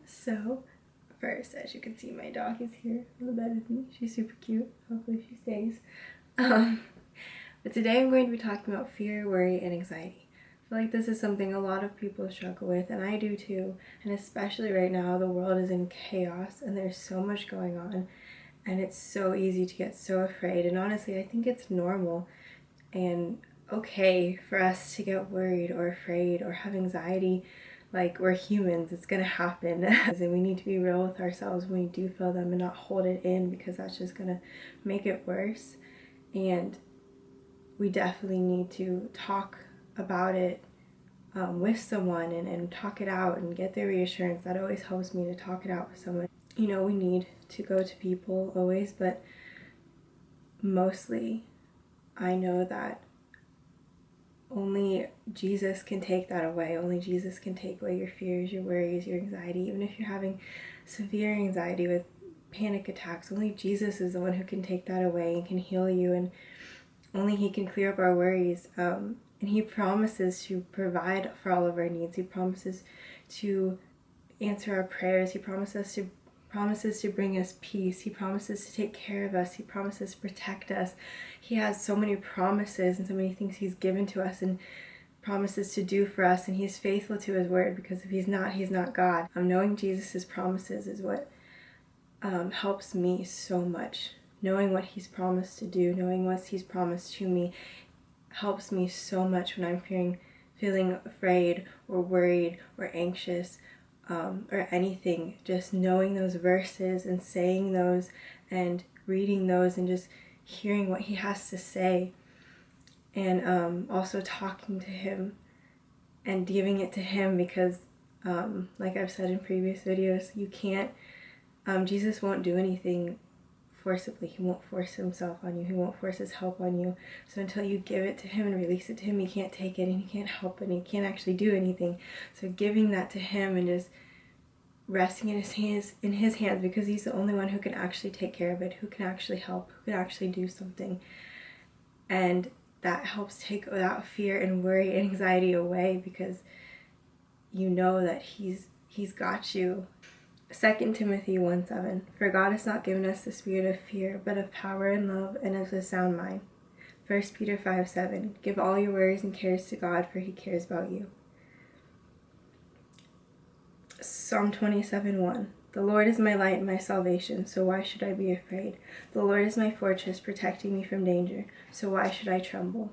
So, first, as you can see, my dog is here on the bed with me. She's super cute. Hopefully she stays. But today I'm going to be talking about fear, worry, and anxiety. I feel like this is something a lot of people struggle with, and I do too. And especially right now, the world is in chaos, and there's so much going on. And it's so easy to get so afraid. And honestly, I think it's normal and okay for us to get worried or afraid or have anxiety. Like, we're humans, it's gonna happen. And we need to be real with ourselves when we do feel them and not hold it in, because that's just gonna make it worse. And we definitely need to talk about it with someone and talk it out and get their reassurance. That always helps me, to talk it out with someone. You know, we need to go to people always, but mostly I know that only Jesus can take that away. Only Jesus can take away your fears, your worries, your anxiety. Even if you're having severe anxiety with panic attacks, only Jesus is the one who can take that away and can heal you, and only He can clear up our worries. And He promises to provide for all of our needs. He promises to answer our prayers. He promises to bring us peace. He promises to take care of us. He promises to protect us. He has so many promises and so many things He's given to us and promises to do for us, and He's faithful to His word, because if He's not God. Knowing Jesus' promises is what helps me so much. Knowing what He's promised to do, knowing what He's promised to me, helps me so much when I'm feeling afraid or worried or anxious, or anything. Just knowing those verses and saying those and reading those and just hearing what He has to say, and also talking to Him and giving it to Him, because like I've said in previous videos, you can't, Jesus won't do anything forcibly. He won't force Himself on you. He won't force His help on you. So until you give it to Him and release it to Him, He can't take it and He can't help it and He can't actually do anything. So giving that to Him and just resting in His hands, because He's the only one who can actually take care of it, who can actually help, who can actually do something. And that helps take that fear and worry and anxiety away, because you know that He's got you. 2 Timothy 1:7. For God has not given us the spirit of fear, but of power and love and of a sound mind. 1 Peter 5:7. Give all your worries and cares to God, for He cares about you. Psalm 27:1. The Lord is my light and my salvation, so why should I be afraid? The Lord is my fortress, protecting me from danger, so why should I tremble?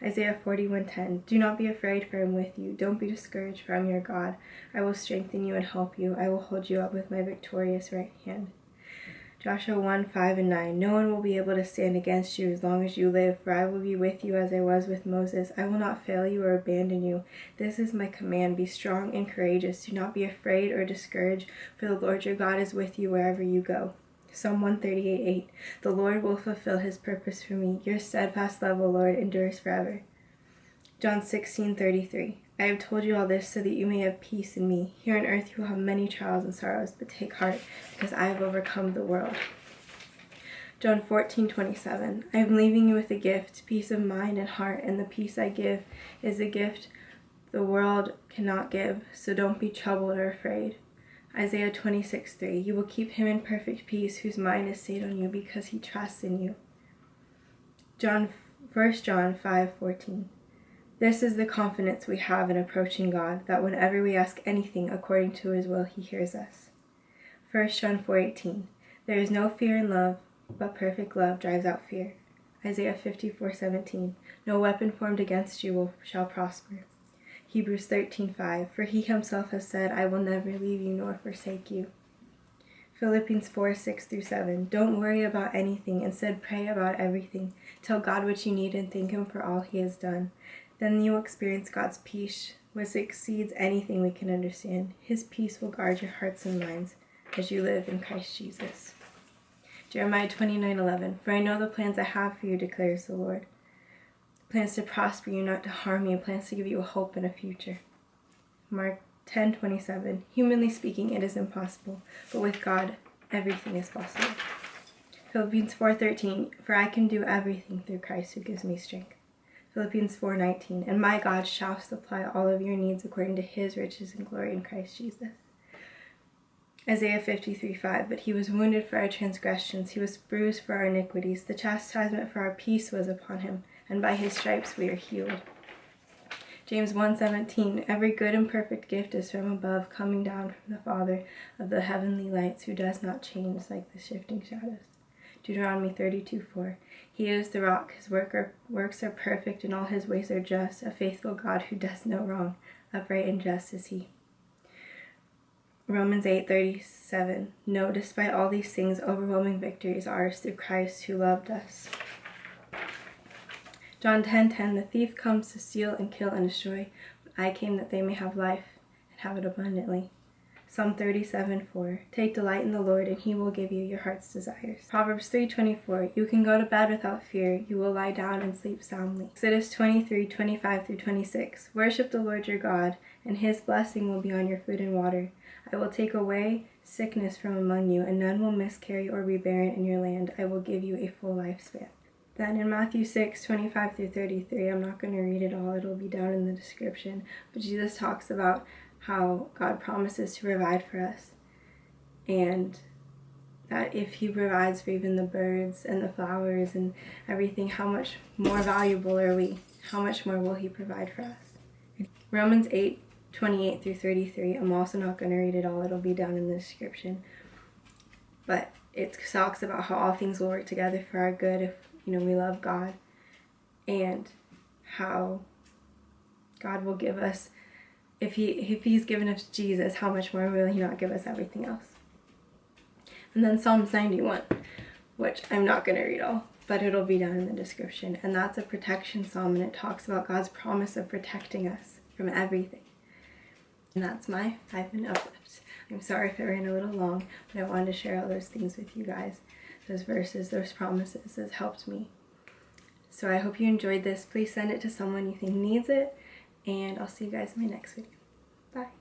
Isaiah 41:10. Do not be afraid, for I am with you. Don't be discouraged, for I am your God. I will strengthen you and help you. I will hold you up with my victorious right hand. Joshua 1:5-9. No one will be able to stand against you as long as you live, for I will be with you as I was with Moses. I will not fail you or abandon you. This is my command. Be strong and courageous. Do not be afraid or discouraged, for the Lord your God is with you wherever you go. Psalm 138:8. The Lord will fulfill His purpose for me. Your steadfast love, O Lord, endures forever. John 16:33. I have told you all this so that you may have peace in me. Here on earth you will have many trials and sorrows, but take heart, because I have overcome the world. John 14:27. I am leaving you with a gift, peace of mind and heart, and the peace I give is a gift the world cannot give, so don't be troubled or afraid. Isaiah 26:3. You will keep him in perfect peace, whose mind is stayed on you, because he trusts in you. 1 John 5:14. This is the confidence we have in approaching God, that whenever we ask anything according to His will, He hears us. 1 John 4:18. There is no fear in love, but perfect love drives out fear. Isaiah 54:17. No weapon formed against you shall prosper. Hebrews 13:5. For He Himself has said, I will never leave you nor forsake you. Philippians 4:6-7. Don't worry about anything. Instead, pray about everything. Tell God what you need and thank Him for all He has done. Then you will experience God's peace, which exceeds anything we can understand. His peace will guard your hearts and minds as you live in Christ Jesus. Jeremiah 29:11. For I know the plans I have for you, declares the Lord. Plans to prosper you, not to harm you. Plans to give you a hope and a future. Mark 10:27. Humanly speaking, it is impossible, but with God, everything is possible. Philippians 4:13. For I can do everything through Christ who gives me strength. Philippians 4:19. And my God shall supply all of your needs according to His riches and glory in Christ Jesus. Isaiah 53:5, but he was wounded for our transgressions, he was bruised for our iniquities. The chastisement for our peace was upon him, and by his stripes we are healed. James 1:17, every good and perfect gift is from above, coming down from the Father of the heavenly lights, who does not change like the shifting shadows. Deuteronomy 32:4, he is the rock, his works are perfect, and all his ways are just, a faithful God who does no wrong, upright and just is he. Romans 8:37, no, despite all these things, overwhelming victory is ours through Christ who loved us. John 10:10, the thief comes to steal and kill and destroy, but I came that they may have life and have it abundantly. Psalm 37:4, take delight in the Lord, and he will give you your heart's desires. Proverbs 3:24, you can go to bed without fear, you will lie down and sleep soundly. Exodus 23:25-26, worship the Lord your God, and his blessing will be on your food and water. I will take away sickness from among you, and none will miscarry or be barren in your land. I will give you a full lifespan. Then in Matthew 6:25-33, I'm not going to read it all, it'll be down in the description, but Jesus talks about how God promises to provide for us, and that if he provides for even the birds and the flowers and everything, how much more valuable are we? How much more will he provide for us? Romans 8:28-33, I'm also not going to read it all, it'll be down in the description, but it talks about how all things will work together for our good if we love God, and how God will give us, if he's given us Jesus, how much more will he not give us everything else? And then Psalms 91, which I'm not going to read all, but it'll be down in the description, and that's a protection psalm, and it talks about God's promise of protecting us from everything. And that's my 5-minute uplift. I'm sorry if it ran a little long, but I wanted to share all those things with you guys. Those verses, those promises, has helped me. So I hope you enjoyed this. Please send it to someone you think needs it, and I'll see you guys in my next video. Bye.